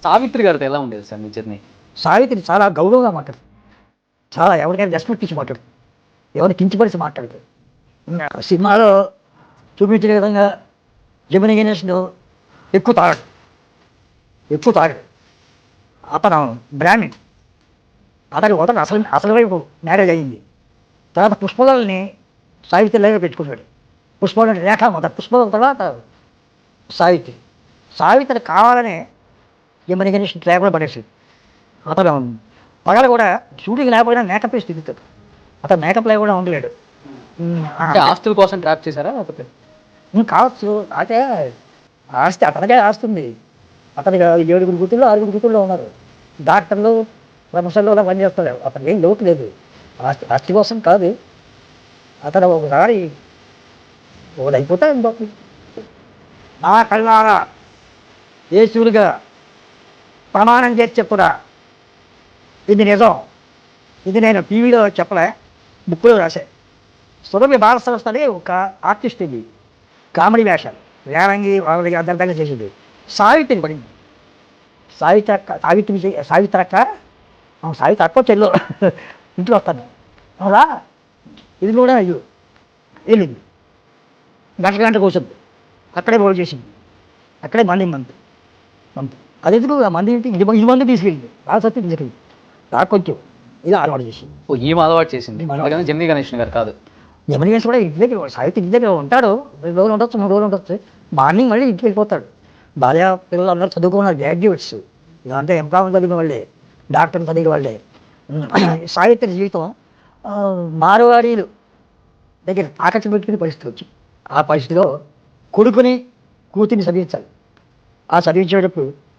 సావిత్రి గారితో ఎలా ఉండేది సార్ మీ జర్నీ? సావిత్రి చాలా గౌరవంగా మాట్లాడుతుంది. చాలా ఎవరికైనా రెస్పెక్ట్ ఇచ్చి మాట్లాడుతుంది. ఎవరిని కించపరిచి మాట్లాడుతుంది. సినిమాలో చూపించిన విధంగా జెమినీ గణేష్ను ఎక్కువ తాగడు. అతను బ్రాహ్మణ్. అతని అసలు వైపు మ్యారేజ్ అయ్యింది. తర్వాత పుష్పలని సావిత్రి లైవ్గా పెట్టుకున్నాడు. పుష్పలని రేఖ మొదటి పుష్పల తర్వాత సావిత్రి కావాలనే జెమినీ గణేష్ ట్రాప్లో పడేసింది. అతను పగలు కూడా షూటింగ్ లేకపోయినా మేకప్ వేసి తిరుగుతాడు. అతను మేకప్ లేకుండా ఉండలేడు. ఆస్తుల కోసం ట్రాప్ చేశారా? లేకపోతే కావచ్చు. అయితే ఆస్తి అతనికే ఆస్తుంది. అతనికి 7 కూతుళ్ళు 6 కూతుళ్ళు ఉన్నారు. డాక్టర్లు ప్రొఫెసర్లు అలా పనిచేస్తారు. అతనికి ఏం లోటు లేదు. ఆస్తి కోసం కాదు. అతను ఒకసారి ఒకడైపోతే నా కళ్ళారా యేసులుగా ప్రమాణం చేసి చెప్పురా, ఇది నిజం. ఇది నేను టీవీలో చెప్పలే, బుక్లో రాసే. సురభి బాల సంస్థ అని ఒక ఆర్టిస్ట్ ఇది. కామెడీ వేషాలు వేరంగి వాళ్ళకి అర్థంగా చేసింది. సావిత్రిని పడింది. సావిత్రి అక్క చెల్లు ఇంట్లో వస్తాను అలా. ఇది కూడా వెళ్ళింది. గంట కూర్చుంది. అక్కడే బోల్ చేసింది. అక్కడే మంది అది ఎందుకు ఆ మంది ఇంటి ఇది మంది తీసుకెళ్ళింది. ఆ సత్యం తీసుకెళ్ళింది. నాకు కొంచెం ఇలా అలవాటు చేసింది. ఈమె అలవాటు చేసింది. జెమినీ గణేష్ గారు కాదు. జెమినీ గణేష్ కూడా ఇంటి దగ్గర సావిత్రి ఇంటి దగ్గర ఉంటాడు. 2 రోజులు ఉండొచ్చు, 3 రోజులు ఉండొచ్చు. మార్నింగ్ మళ్ళీ ఇంటికి వెళ్ళిపోతాడు. భార్య పిల్లలు అందరూ చదువుకున్నారు, గ్రాడ్యుయేట్స్. ఇదంతా ఎంకామ్ చదివిన వాళ్ళే, డాక్టర్ని చదివిన వాళ్ళే. సావిత్రి జీవితం మారవాడీలు దగ్గర తాకట్టు పెట్టుకునే పరిస్థితి వచ్చింది. ఆ పరిస్థితిలో కొడుకుని కూతుర్ని చదివించాలి. ఆ చదివించేటప్పుడు